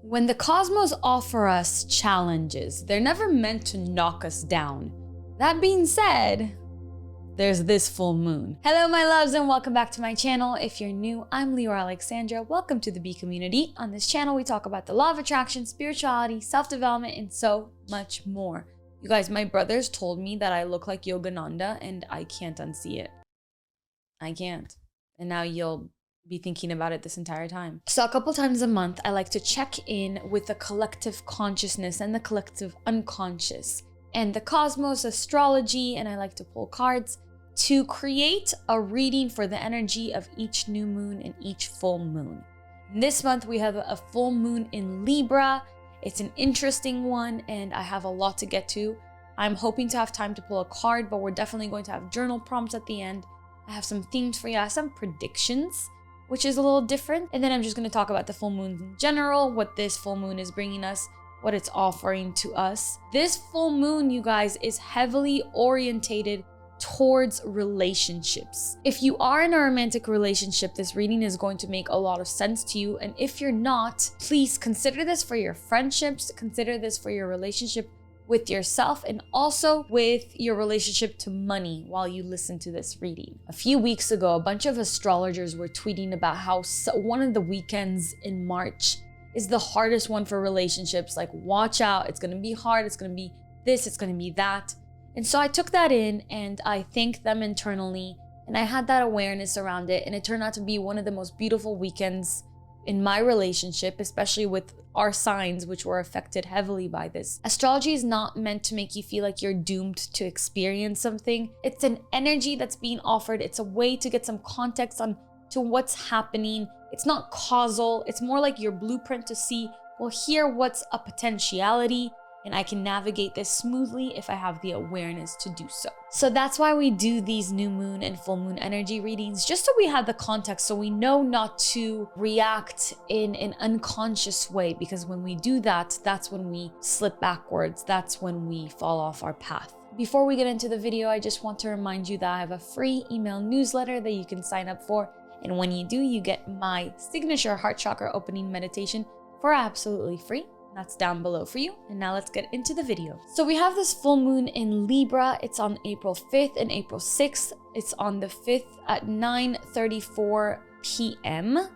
When the cosmos offer us challenges, they're never meant to knock us down. That being said, there's this full moon. Hello, my loves, and welcome back to my channel. If you're new, I'm Leeor Alexandra. Welcome to the B community. On this channel, we talk about the law of attraction, spirituality, self-development, and so much more. You guys, my brothers told me that I look like Yogananda, and I can't unsee it. I can't. And now you'll be thinking about it this entire time. So a couple times a month, I like to check in with the collective consciousness and the collective unconscious and the cosmos, astrology, and I like to pull cards to create a reading for the energy of each new moon and each full moon. This month, we have a full moon in Libra. It's an interesting one, and I have a lot to get to. I'm hoping to have time to pull a card, but we're definitely going to have journal prompts at the end. I have some themes for you. I have some predictions, which is a little different. And then I'm just going to talk about the full moons in general, what this full moon is bringing us, what it's offering to us. This full moon, you guys, is heavily orientated towards relationships. If you are in a romantic relationship, this reading is going to make a lot of sense to you. And if you're not, please consider this for your friendships, consider this for your relationship with yourself and also with your relationship to money while you listen to this reading. A few weeks ago, a bunch of astrologers were tweeting about how one of the weekends in March is the hardest one for relationships. Like, watch out, it's gonna be hard, it's gonna be this, it's gonna be that. And so I took that in and I thanked them internally and I had that awareness around it, and it turned out to be one of the most beautiful weekends in my relationship, especially with our signs, which were affected heavily by this. Astrology is not meant to make you feel like you're doomed to experience something. It's an energy that's being offered. It's a way to get some context on to what's happening. It's not causal. It's more like your blueprint to see, well, here what's a potentiality, and I can navigate this smoothly if I have the awareness to do so. So that's why we do these new moon and full moon energy readings, just so we have the context, so we know not to react in an unconscious way, because when we do that, that's when we slip backwards. That's when we fall off our path. Before we get into the video, I just want to remind you that I have a free email newsletter that you can sign up for. And when you do, you get my signature heart chakra opening meditation for absolutely free. That's down below for you. And now let's get into the video. So we have this full moon in Libra. It's on April 5th and April 6th. It's on the 5th at 9:34 p.m.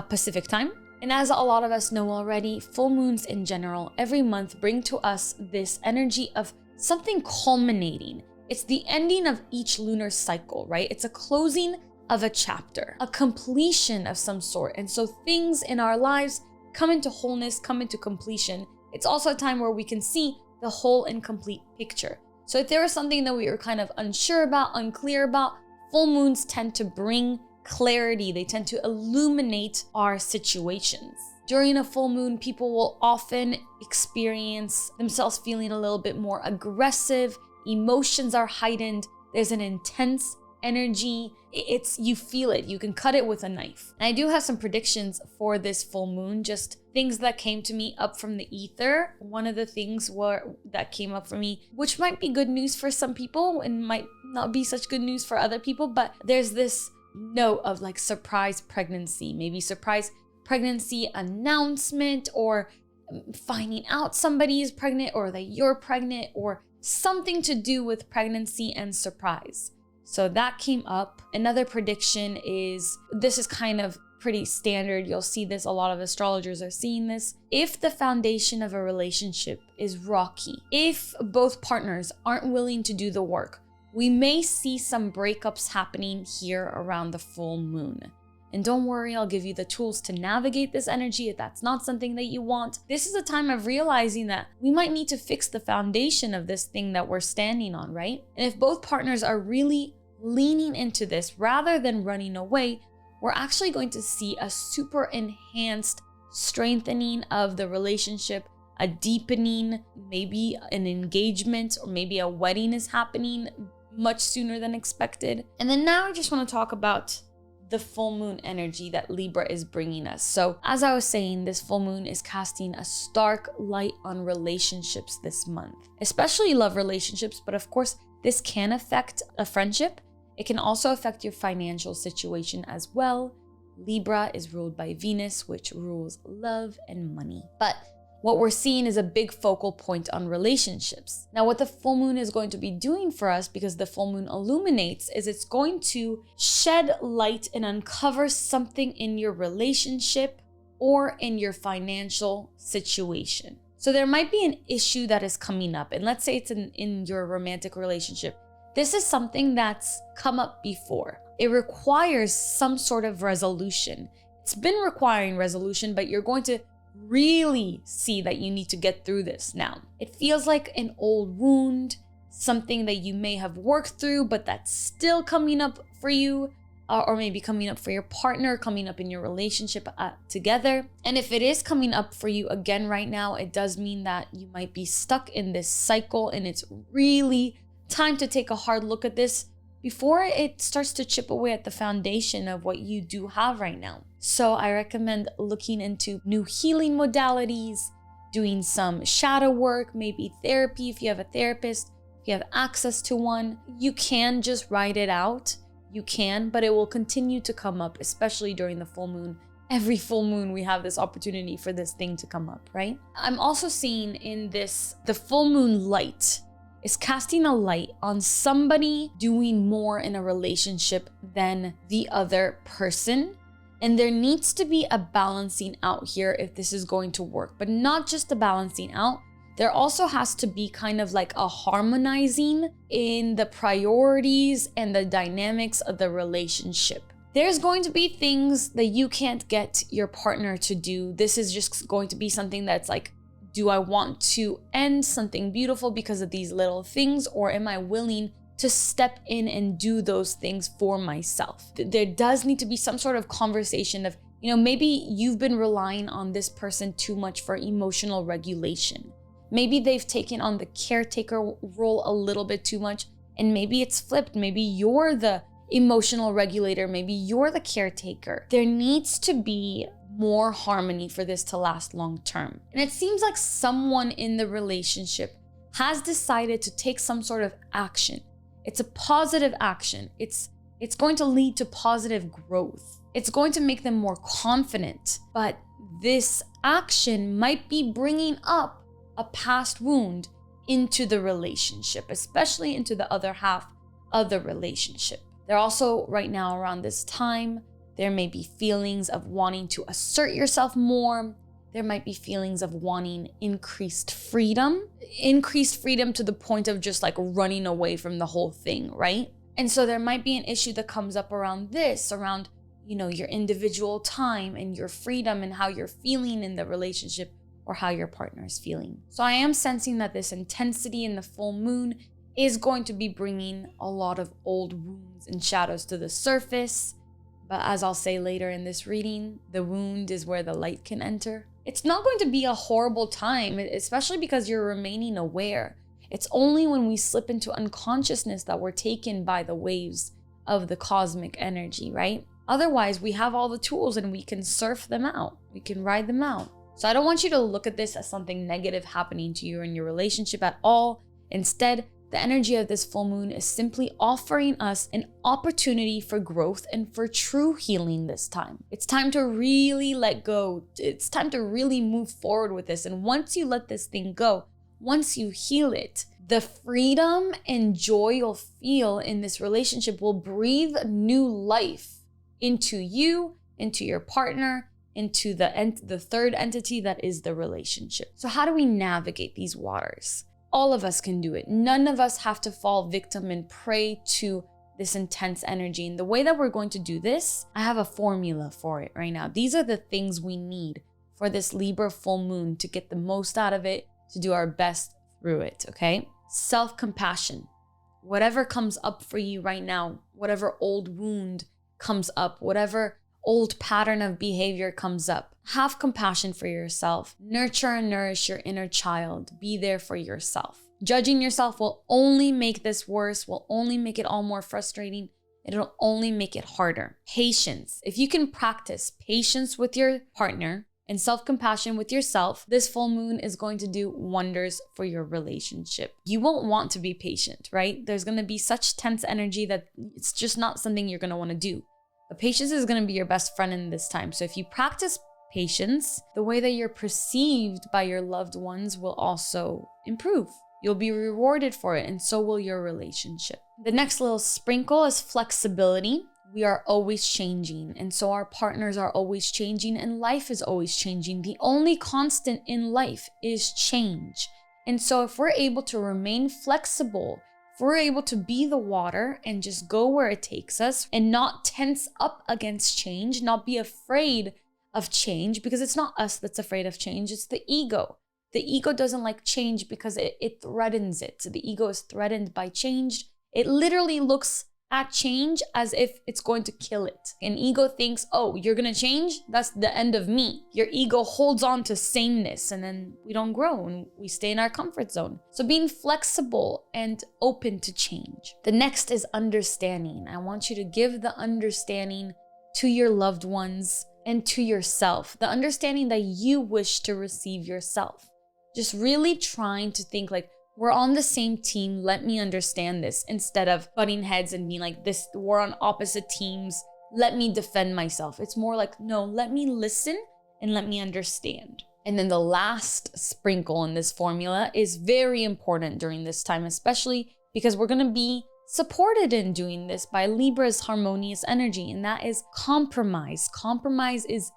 Pacific time. And as a lot of us know already, full moons in general every month bring to us this energy of something culminating. It's the ending of each lunar cycle, right? It's a closing of a chapter, a completion of some sort. And so things in our lives come into wholeness, come into completion. It's also a time where we can see the whole and complete picture. So if there is something that we are kind of unsure about, unclear about, full moons tend to bring clarity. They tend to illuminate our situations. During a full moon, people will often experience themselves feeling a little bit more aggressive. Emotions are heightened. There's an intense energy. You feel it. You can cut it with a knife. And I do have some predictions for this full moon, just things that came to me up from the ether. One of the things that came up for me, which might be good news for some people and might not be such good news for other people, but there's this note of like surprise pregnancy, maybe surprise pregnancy announcement, or finding out somebody is pregnant or that you're pregnant, or something to do with pregnancy and surprise. So that came up. Another prediction is, this is kind of pretty standard. You'll see this, a lot of astrologers are seeing this. If the foundation of a relationship is rocky, if both partners aren't willing to do the work, we may see some breakups happening here around the full moon. And don't worry, I'll give you the tools to navigate this energy if that's not something that you want. This is a time of realizing that we might need to fix the foundation of this thing that we're standing on, right? And if both partners are really leaning into this rather than running away, we're actually going to see a super enhanced strengthening of the relationship, a deepening, maybe an engagement, or maybe a wedding is happening much sooner than expected. And then now I just want to talk about the full moon energy that Libra is bringing us. So as I was saying, this full moon is casting a stark light on relationships this month, especially love relationships. But of course, this can affect a friendship. It can also affect your financial situation as well. Libra is ruled by Venus, which rules love and money. But what we're seeing is a big focal point on relationships. Now, what the full moon is going to be doing for us, because the full moon illuminates, is it's going to shed light and uncover something in your relationship or in your financial situation. So there might be an issue that is coming up, and let's say it's in your romantic relationship. This is something that's come up before. It requires some sort of resolution. It's been requiring resolution, but you're going to really see that you need to get through this now. It feels like an old wound, something that you may have worked through, but that's still coming up for you, or maybe coming up for your partner, coming up in your relationship together. And if it is coming up for you again right now, it does mean that you might be stuck in this cycle, and it's really time to take a hard look at this before it starts to chip away at the foundation of what you do have right now. So I recommend looking into new healing modalities, doing some shadow work, maybe therapy if you have a therapist, if you have access to one. You can just write it out. You can, but it will continue to come up, especially during the full moon. Every full moon, we have this opportunity for this thing to come up, right? I'm also seeing in this, the full moon light is casting a light on somebody doing more in a relationship than the other person. And there needs to be a balancing out here if this is going to work, but not just a balancing out. There also has to be kind of like a harmonizing in the priorities and the dynamics of the relationship. There's going to be things that you can't get your partner to do. This is just going to be something that's like, do I want to end something beautiful because of these little things, or am I willing to step in and do those things for myself? There does need to be some sort of conversation of, maybe you've been relying on this person too much for emotional regulation. Maybe they've taken on the caretaker role a little bit too much, and maybe it's flipped. Maybe you're the emotional regulator. Maybe you're the caretaker. There needs to be more harmony for this to last long term. And it seems like someone in the relationship has decided to take some sort of action. It's a positive action. It's going to lead to positive growth. It's going to make them more confident. But this action might be bringing up a past wound into the relationship, especially into the other half of the relationship. They're also right now around this time, there may be feelings of wanting to assert yourself more. There might be feelings of wanting increased freedom to the point of just like running away from the whole thing, right? And so there might be an issue that comes up around this, around, your individual time and your freedom and how you're feeling in the relationship or how your partner is feeling. So I am sensing that this intensity in the full moon is going to be bringing a lot of old wounds and shadows to the surface. But as I'll say later in this reading, the wound is where the light can enter. It's not going to be a horrible time, especially because you're remaining aware. It's only when we slip into unconsciousness that we're taken by the waves of the cosmic energy, right? Otherwise, we have all the tools and we can surf them out. We can ride them out. So I don't want you to look at this as something negative happening to you in your relationship at all. Instead, the energy of this full moon is simply offering us an opportunity for growth and for true healing this time. It's time to really let go. It's time to really move forward with this. And once you let this thing go, once you heal it, the freedom and joy you'll feel in this relationship will breathe new life into you, into your partner, into the third entity that is the relationship. So how do we navigate these waters? All of us can do it. None of us have to fall victim and prey to this intense energy. And the way that we're going to do this, I have a formula for it right now. These are the things we need for this Libra full moon to get the most out of it, to do our best through it, okay? Self-compassion. Whatever comes up for you right now, whatever old wound comes up, whatever old pattern of behavior comes up, have compassion for yourself. Nurture and nourish your inner child. Be there for yourself. Judging yourself will only make this worse, will only make it all more frustrating. It'll only make it harder. Patience. If you can practice patience with your partner and self-compassion with yourself, this full moon is going to do wonders for your relationship. You won't want to be patient, right? There's going to be such tense energy that it's just not something you're going to want to do. But patience is going to be your best friend in this time. So if you practice patience, the way that you're perceived by your loved ones will also improve. You'll be rewarded for it, and so will your relationship. The next little sprinkle is flexibility. We are always changing, and so our partners are always changing, and life is always changing. The only constant in life is change. And so if we're able to remain flexible, if we're able to be the water and just go where it takes us and not tense up against change, not be afraid of change, because it's not us that's afraid of change, it's the ego. The ego doesn't like change because it threatens it. So the ego is threatened by change. It literally looks at change as if it's going to kill it. An ego thinks, oh, you're gonna change? That's the end of me. Your ego holds on to sameness, and then we don't grow and we stay in our comfort zone. So being flexible and open to change. The next is understanding. I want you to give the understanding to your loved ones and to yourself. The understanding that you wish to receive yourself. Just really trying to think like, we're on the same team, let me understand this, instead of butting heads and being like, this, we're on opposite teams, let me defend myself. It's more like, no, let me listen and let me understand. And then the last sprinkle in this formula is very important during this time, especially because we're gonna be supported in doing this by Libra's harmonious energy, and that is compromise. Compromise is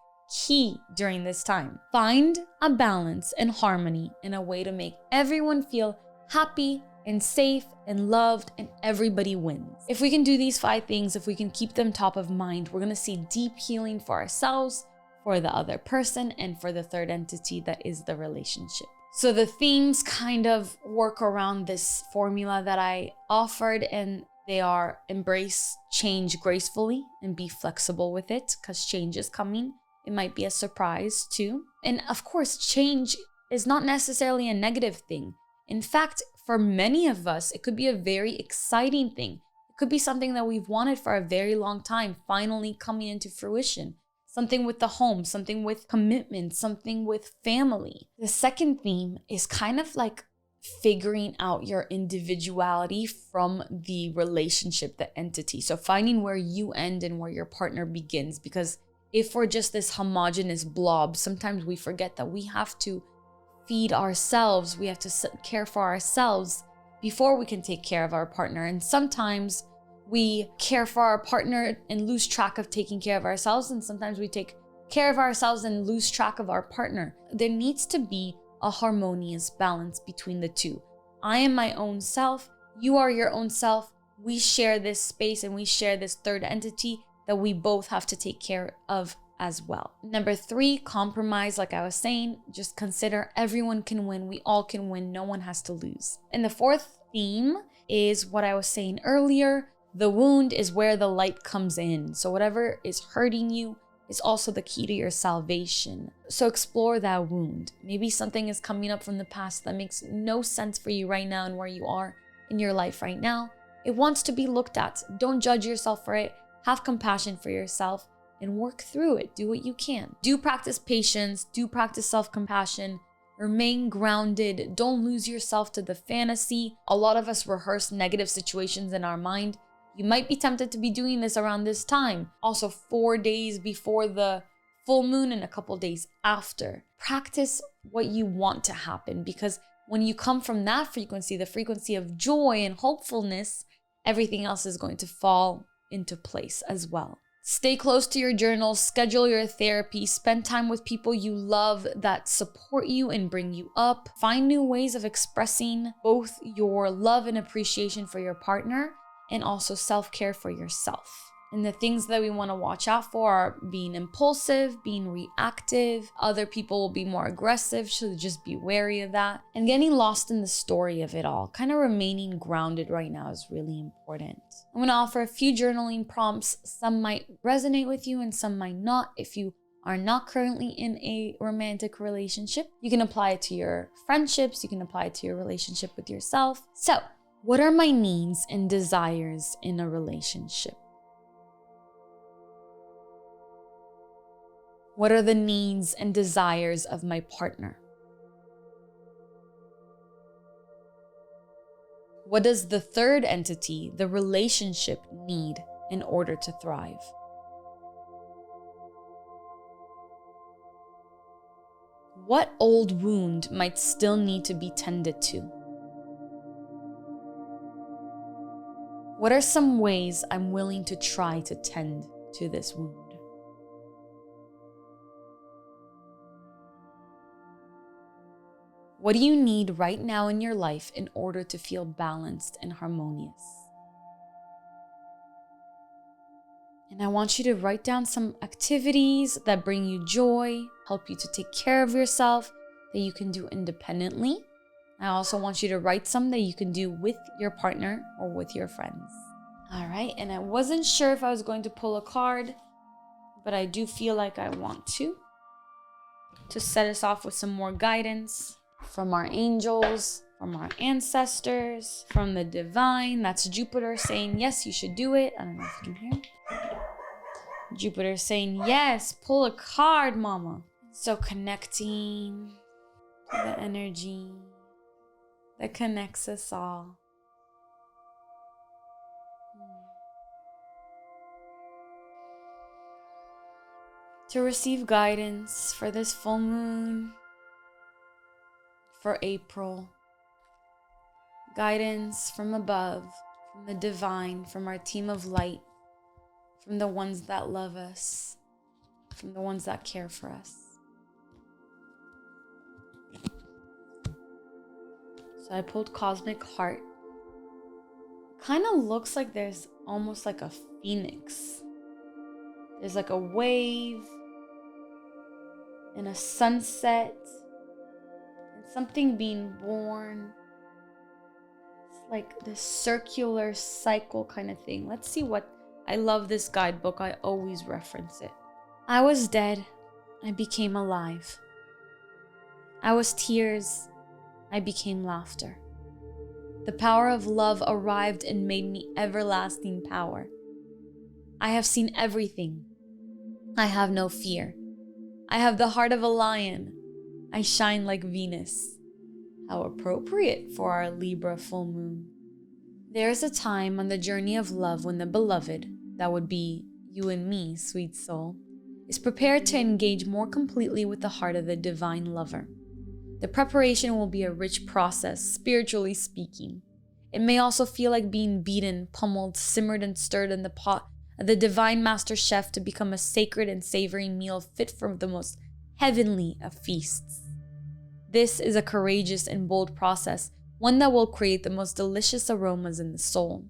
key during this time. Find a balance and harmony in a way to make everyone feel happy and safe and loved, and everybody wins. If we can do these 5 things, if we can keep them top of mind, we're gonna see deep healing for ourselves, for the other person, and for the third entity that is the relationship. So the themes kind of work around this formula that I offered, and they are embrace change gracefully and be flexible with it, because change is coming. It might be a surprise too. And of course, change is not necessarily a negative thing. In fact, for many of us, it could be a very exciting thing. It could be something that we've wanted for a very long time, finally coming into fruition. Something with the home, something with commitment, something with family. The second theme is kind of like figuring out your individuality from the relationship, the entity. So finding where you end and where your partner begins, because if we're just this homogenous blob, sometimes we forget that we have to feed ourselves, we have to care for ourselves before we can take care of our partner. And sometimes we care for our partner and lose track of taking care of ourselves, and sometimes we take care of ourselves and lose track of our partner. There needs to be a harmonious balance between the two. I am my own self, you are your own self. We share this space and we share this third entity that we both have to take care of as well. Number 3, compromise. Like I was saying, just consider everyone can win. We all can win. No one has to lose. And the 4th theme is what I was saying earlier. The wound is where the light comes in. So whatever is hurting you is also the key to your salvation. So explore that wound. Maybe something is coming up from the past that makes no sense for you right now and where you are in your life right now. It wants to be looked at. Don't judge yourself for it. Have compassion for yourself and work through it. Do what you can. Do practice patience. Do practice self-compassion. Remain grounded. Don't lose yourself to the fantasy. A lot of us rehearse negative situations in our mind. You might be tempted to be doing this around this time. Also 4 days before the full moon and a couple days after. Practice what you want to happen, because when you come from that frequency, the frequency of joy and hopefulness, everything else is going to fall into place as well. Stay close to your journals, schedule your therapy, spend time with people you love that support you and bring you up. Find new ways of expressing both your love and appreciation for your partner, and also self-care for yourself. And the things that we want to watch out for are being impulsive, being reactive. Other people will be more aggressive, so just be wary of that. And getting lost in the story of it all. Kind of remaining grounded right now is really important. I'm going to offer a few journaling prompts. Some might resonate with you and some might not. If you are not currently in a romantic relationship, you can apply it to your friendships. You can apply it to your relationship with yourself. So, what are my needs and desires in a relationship? What are the needs and desires of my partner? What does the third entity, the relationship, need in order to thrive? What old wound might still need to be tended to? What are some ways I'm willing to try to tend to this wound? What do you need right now in your life in order to feel balanced and harmonious? And I want you to write down some activities that bring you joy, help you to take care of yourself, that you can do independently. I also want you to write some that you can do with your partner or with your friends. All right, and I wasn't sure if I was going to pull a card, but I do feel like I want to set us off with some more guidance from our angels, from our ancestors, from the divine. That's Jupiter saying, yes, you should do it. I don't know if you can hear. Jupiter saying, yes, pull a card, mama. So connecting to the energy that connects us all. To receive guidance for this full moon, for April. Guidance from above, from the divine, from our team of light, from the ones that love us, from the ones that care for us. So I pulled Cosmic Heart. Kind of looks like there's almost like a phoenix. There's like a wave and a sunset and something being born. It's like this circular cycle kind of thing. Let's see what, I love this guidebook. I always reference it. I was dead. I became alive. I was tears. I became laughter. The power of love arrived and made me everlasting power. I have seen everything. I have no fear. I have the heart of a lion. I shine like Venus. How appropriate for our Libra full moon. There's a time on the journey of love when the beloved, that would be you and me, sweet soul, is prepared to engage more completely with the heart of the divine lover. The preparation will be a rich process, spiritually speaking. It may also feel like being beaten, pummeled, simmered, and stirred in the pot of the divine master chef to become a sacred and savory meal fit for the most heavenly of feasts. This is a courageous and bold process, one that will create the most delicious aromas in the soul.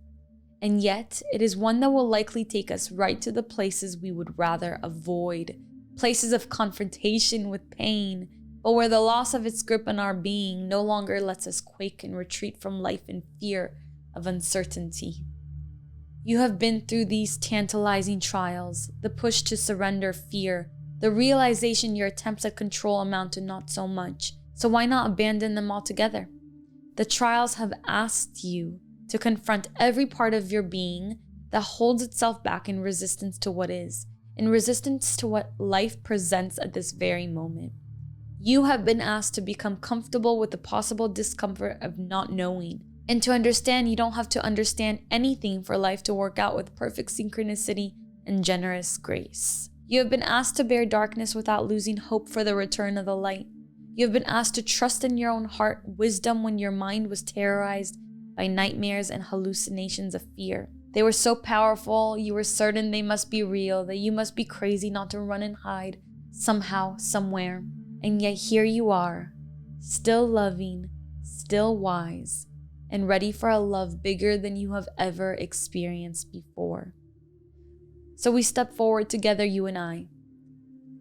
And yet, it is one that will likely take us right to the places we would rather avoid, places of confrontation with pain, but where the loss of its grip on our being no longer lets us quake and retreat from life in fear of uncertainty. You have been through these tantalizing trials, the push to surrender fear, the realization your attempts at control amount to not so much, so why not abandon them altogether? The trials have asked you to confront every part of your being that holds itself back in resistance to what is, in resistance to what life presents at this very moment. You have been asked to become comfortable with the possible discomfort of not knowing, and to understand you don't have to understand anything for life to work out with perfect synchronicity and generous grace. You have been asked to bear darkness without losing hope for the return of the light. You have been asked to trust in your own heart wisdom when your mind was terrorized by nightmares and hallucinations of fear. They were so powerful, you were certain they must be real, that you must be crazy not to run and hide somehow, somewhere. And yet here you are, still loving, still wise, and ready for a love bigger than you have ever experienced before. So we step forward together, you and I.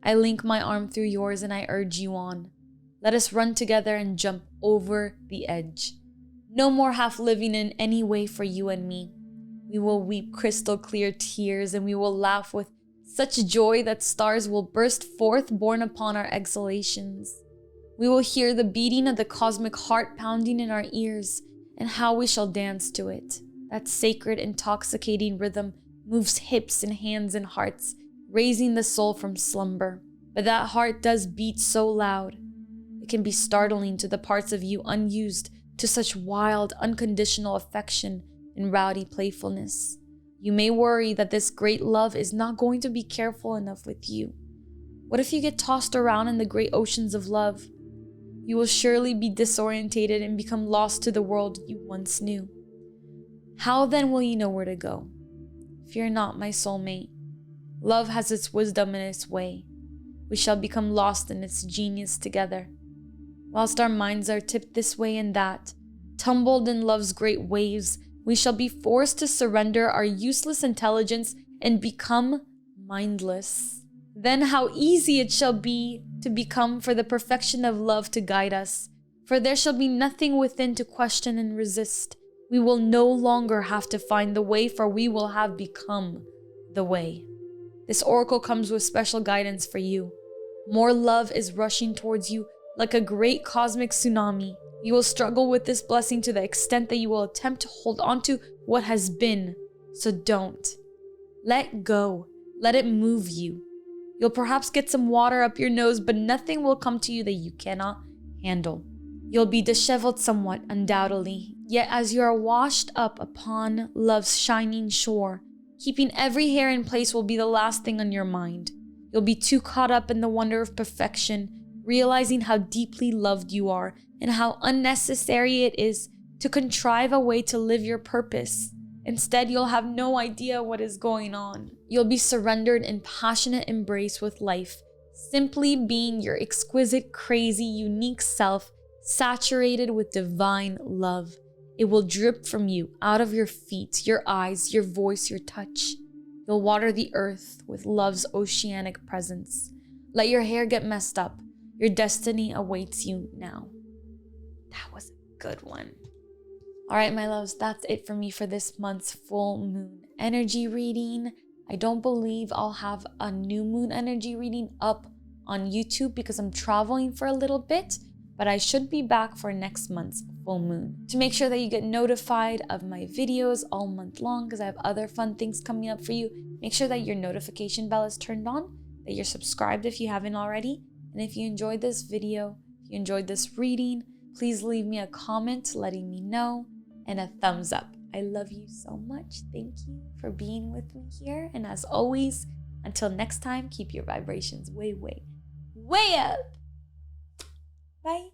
I link my arm through yours and I urge you on. Let us run together and jump over the edge. No more half living in any way for you and me. We will weep crystal clear tears and we will laugh with such joy that stars will burst forth borne upon our exhalations. We will hear the beating of the cosmic heart pounding in our ears, and how we shall dance to it. That sacred, intoxicating rhythm moves hips and hands and hearts, raising the soul from slumber. But that heart does beat so loud, it can be startling to the parts of you unused to such wild, unconditional affection and rowdy playfulness. You may worry that this great love is not going to be careful enough with you. What if you get tossed around in the great oceans of love? You will surely be disorientated and become lost to the world you once knew. How then will you know where to go? Fear not, my soulmate. Love has its wisdom and its way. We shall become lost in its genius together. Whilst our minds are tipped this way and that, tumbled in love's great waves, we shall be forced to surrender our useless intelligence and become mindless. Then how easy it shall be to become for the perfection of love to guide us, for there shall be nothing within to question and resist. We will no longer have to find the way, for we will have become the way. This oracle comes with special guidance for you. More love is rushing towards you like a great cosmic tsunami. You will struggle with this blessing to the extent that you will attempt to hold on to what has been, so don't. Let go. Let it move you. You'll perhaps get some water up your nose, but nothing will come to you that you cannot handle. You'll be disheveled somewhat, undoubtedly, yet as you are washed up upon love's shining shore, keeping every hair in place will be the last thing on your mind. You'll be too caught up in the wonder of perfection, realizing how deeply loved you are and how unnecessary it is to contrive a way to live your purpose. Instead, you'll have no idea what is going on. You'll be surrendered in passionate embrace with life, simply being your exquisite, crazy, unique self, saturated with divine love. It will drip from you, out of your feet, your eyes, your voice, your touch. You'll water the earth with love's oceanic presence. Let your hair get messed up. Your destiny awaits you now. That was a good one. All right, my loves, that's it for me for this month's full moon energy reading. I don't believe I'll have a new moon energy reading up on YouTube because I'm traveling for a little bit, but I should be back for next month's full moon. To make sure that you get notified of my videos all month long, because I have other fun things coming up for you, make sure that your notification bell is turned on, that you're subscribed if you haven't already. And if you enjoyed this video, if you enjoyed this reading, please leave me a comment letting me know and a thumbs up. I love you so much. Thank you for being with me here. And as always, until next time, keep your vibrations way, way, way up. Bye.